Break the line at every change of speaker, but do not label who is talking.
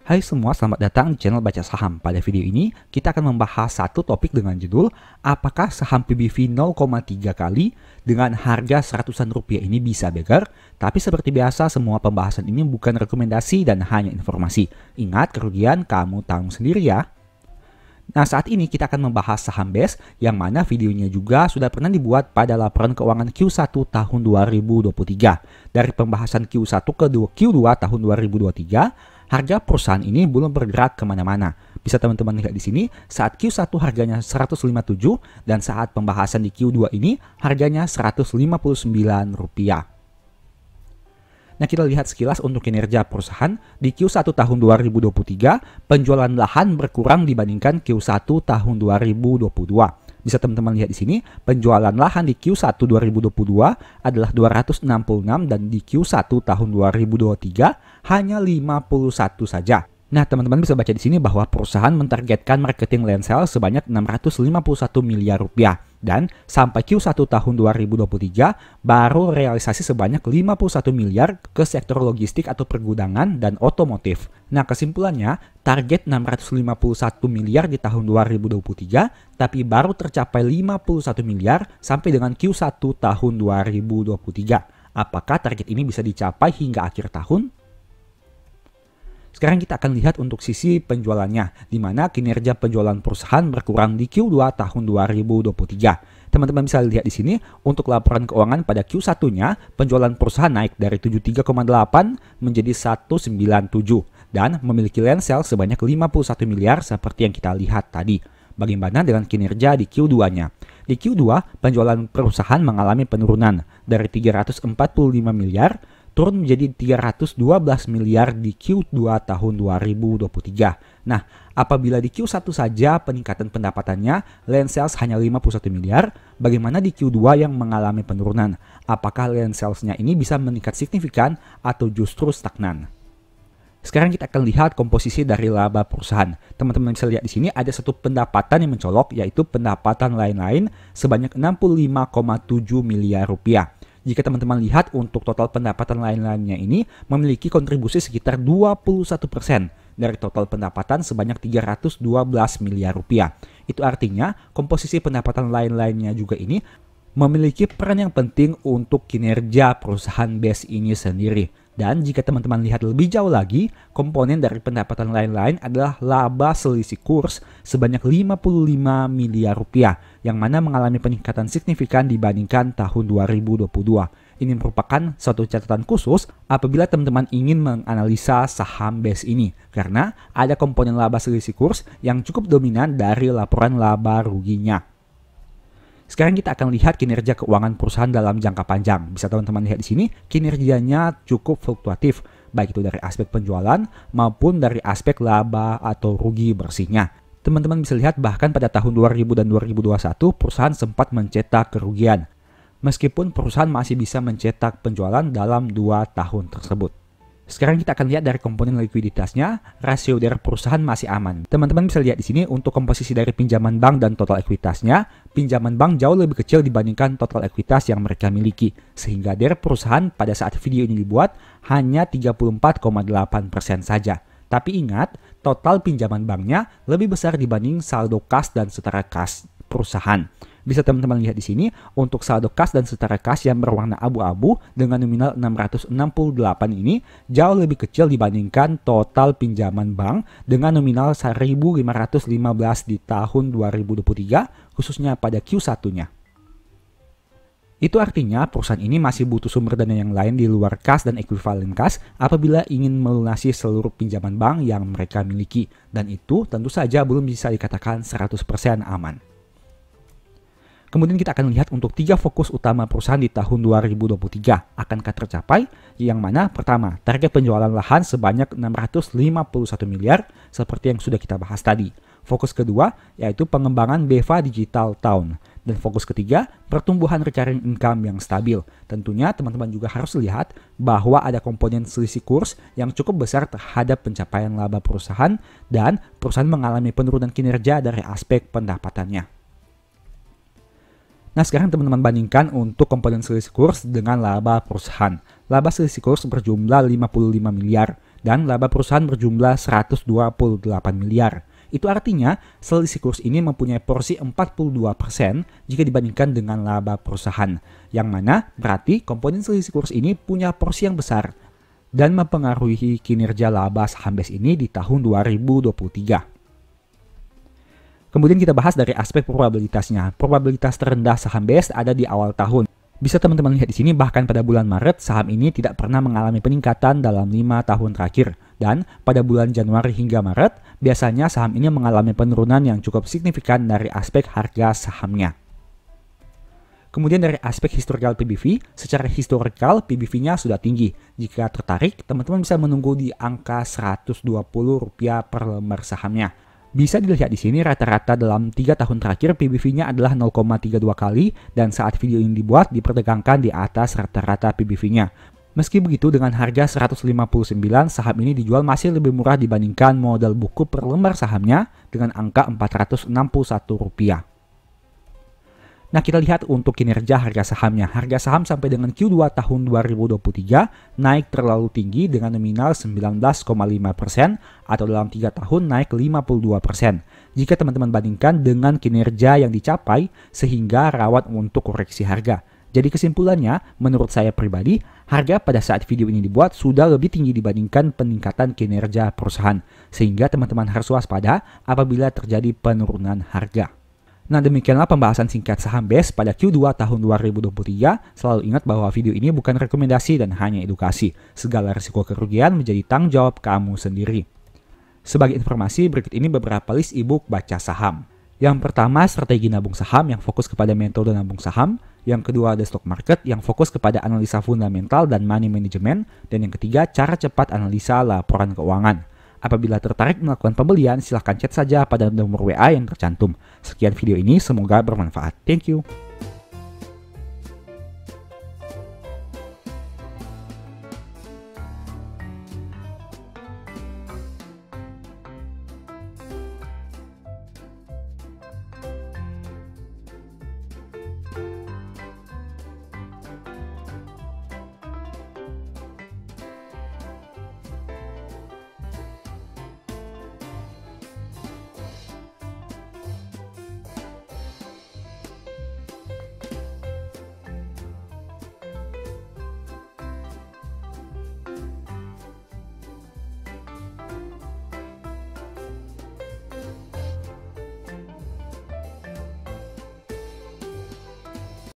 Hai semua, selamat datang di channel Baca Saham. Pada video ini, kita akan membahas satu topik dengan judul apakah saham PBV 0,3 kali dengan harga seratusan rupiah ini bisa begar? Tapi seperti biasa, semua pembahasan ini bukan rekomendasi dan hanya informasi. Ingat, kerugian kamu tanggung sendiri ya. Nah, saat ini kita akan membahas saham BES yang mana videonya juga sudah pernah dibuat pada laporan keuangan Q1 tahun 2023. Dari pembahasan Q1 ke Q2 tahun 2023, harga perusahaan ini belum bergerak kemana-mana. Bisa teman-teman lihat di sini, saat Q1 harganya 157 dan saat pembahasan di Q2 ini harganya Rp159. Nah, kita lihat sekilas untuk kinerja perusahaan di Q1 tahun 2023, penjualan lahan berkurang dibandingkan Q1 tahun 2022. Bisa teman-teman lihat di sini, penjualan lahan di Q1 2022 adalah 266 dan di Q1 tahun 2023 hanya 51 saja. Nah, teman-teman bisa baca di sini bahwa perusahaan mentargetkan marketing land sale sebanyak 651 miliar rupiah dan sampai Q1 tahun 2023 baru realisasi sebanyak 51 miliar ke sektor logistik atau pergudangan dan otomotif. Nah, kesimpulannya target 651 miliar di tahun 2023 tapi baru tercapai 51 miliar sampai dengan Q1 tahun 2023. Apakah target ini bisa dicapai hingga akhir tahun? Sekarang kita akan lihat untuk sisi penjualannya, di mana kinerja penjualan perusahaan berkurang di Q2 tahun 2023. Teman-teman bisa lihat di sini, untuk laporan keuangan pada Q1-nya, penjualan perusahaan naik dari 73,8 menjadi 197 dan memiliki land sale sebanyak 51 miliar seperti yang kita lihat tadi. Bagaimana dengan kinerja di Q2-nya? Di Q2, penjualan perusahaan mengalami penurunan dari 345 miliar turun menjadi 312 miliar di Q2 tahun 2023. Nah, apabila di Q1 saja peningkatan pendapatannya land sales hanya 51 miliar, bagaimana di Q2 yang mengalami penurunan? Apakah land sales-nya ini bisa meningkat signifikan atau justru stagnan? Sekarang kita akan lihat komposisi dari laba perusahaan. Teman-teman bisa lihat di sini ada satu pendapatan yang mencolok, yaitu pendapatan lain-lain sebanyak 65,7 miliar rupiah. Jika teman-teman lihat untuk total pendapatan lain-lainnya ini memiliki kontribusi sekitar 21% dari total pendapatan sebanyak 312 miliar rupiah. Itu artinya komposisi pendapatan lain-lainnya juga ini memiliki peran yang penting untuk kinerja perusahaan BES ini sendiri. Dan jika teman-teman lihat lebih jauh lagi, komponen dari pendapatan lain-lain adalah laba selisih kurs sebanyak 55 miliar rupiah, yang mana mengalami peningkatan signifikan dibandingkan tahun 2022. Ini merupakan suatu catatan khusus apabila teman-teman ingin menganalisa saham BES ini, karena ada komponen laba selisih kurs yang cukup dominan dari laporan laba ruginya. Sekarang kita akan lihat kinerja keuangan perusahaan dalam jangka panjang. Bisa teman-teman lihat di sini, kinerjanya cukup fluktuatif, baik itu dari aspek penjualan maupun dari aspek laba atau rugi bersihnya. Teman-teman bisa lihat bahkan pada tahun 2000 dan 2021 perusahaan sempat mencetak kerugian, meskipun perusahaan masih bisa mencetak penjualan dalam 2 tahun tersebut. Sekarang kita akan lihat dari komponen likuiditasnya, rasio dari perusahaan masih aman. Teman-teman bisa lihat di sini untuk komposisi dari pinjaman bank dan total ekuitasnya, pinjaman bank jauh lebih kecil dibandingkan total ekuitas yang mereka miliki. Sehingga dari perusahaan pada saat video ini dibuat hanya 34,8% saja. Tapi ingat, total pinjaman banknya lebih besar dibanding saldo kas dan setara kas perusahaan. Bisa teman-teman lihat di sini untuk saldo kas dan setara kas yang berwarna abu-abu dengan nominal 668 ini jauh lebih kecil dibandingkan total pinjaman bank dengan nominal 1.515 di tahun 2023 khususnya pada Q1-nya. Itu artinya perusahaan ini masih butuh sumber dana yang lain di luar kas dan ekuivalen kas apabila ingin melunasi seluruh pinjaman bank yang mereka miliki, dan itu tentu saja belum bisa dikatakan 100% aman. Kemudian kita akan lihat untuk 3 fokus utama perusahaan di tahun 2023 akankah tercapai, yang mana pertama, target penjualan lahan sebanyak 651 miliar seperti yang sudah kita bahas tadi. Fokus kedua yaitu pengembangan BEVA Digital Town. Dan fokus ketiga, pertumbuhan recurring income yang stabil. Tentunya teman-teman juga harus lihat bahwa ada komponen selisih kurs yang cukup besar terhadap pencapaian laba perusahaan dan perusahaan mengalami penurunan kinerja dari aspek pendapatannya. Nah, sekarang teman-teman bandingkan untuk komponen selisih kurs dengan laba perusahaan. Laba selisih kurs berjumlah 55 miliar dan laba perusahaan berjumlah 128 miliar. Itu artinya selisih kurs ini mempunyai porsi 42% jika dibandingkan dengan laba perusahaan. Yang mana berarti komponen selisih kurs ini punya porsi yang besar dan mempengaruhi kinerja laba saham BES ini di tahun 2023. Kemudian kita bahas dari aspek probabilitasnya. Probabilitas terendah saham BES ada di awal tahun. Bisa teman-teman lihat di sini, bahkan pada bulan Maret saham ini tidak pernah mengalami peningkatan dalam 5 tahun terakhir. Dan pada bulan Januari hingga Maret, biasanya saham ini mengalami penurunan yang cukup signifikan dari aspek harga sahamnya. Kemudian dari aspek historical PBV, secara historical PBV-nya sudah tinggi. Jika tertarik, teman-teman bisa menunggu di angka Rp120 per lembar sahamnya. Bisa dilihat di sini rata-rata dalam 3 tahun terakhir PBV-nya adalah 0,32 kali dan saat video ini dibuat diperdagangkan di atas rata-rata PBV-nya. Meski begitu dengan harga 159 saham ini dijual masih lebih murah dibandingkan modal buku per lembar sahamnya dengan angka Rp461. Nah, kita lihat untuk kinerja harga sahamnya. Harga saham sampai dengan Q2 tahun 2023 naik terlalu tinggi dengan nominal 19,5% atau dalam 3 tahun naik 52%. Jika teman-teman bandingkan dengan kinerja yang dicapai sehingga rawan untuk koreksi harga. Jadi kesimpulannya, menurut saya pribadi, harga pada saat video ini dibuat sudah lebih tinggi dibandingkan peningkatan kinerja perusahaan. Sehingga teman-teman harus waspada apabila terjadi penurunan harga. Nah, demikianlah pembahasan singkat saham BES pada Q2 tahun 2023. Selalu ingat bahwa video ini bukan rekomendasi dan hanya edukasi. Segala risiko kerugian menjadi tanggung jawab kamu sendiri. Sebagai informasi, berikut ini beberapa list e-book baca saham. Yang pertama, strategi nabung saham yang fokus kepada metode nabung saham. Yang kedua, The Stock Market yang fokus kepada analisa fundamental dan money management. Dan yang ketiga, cara cepat analisa laporan keuangan. Apabila tertarik melakukan pembelian, silahkan chat saja pada nomor WA yang tercantum. Sekian video ini, semoga bermanfaat. Thank you.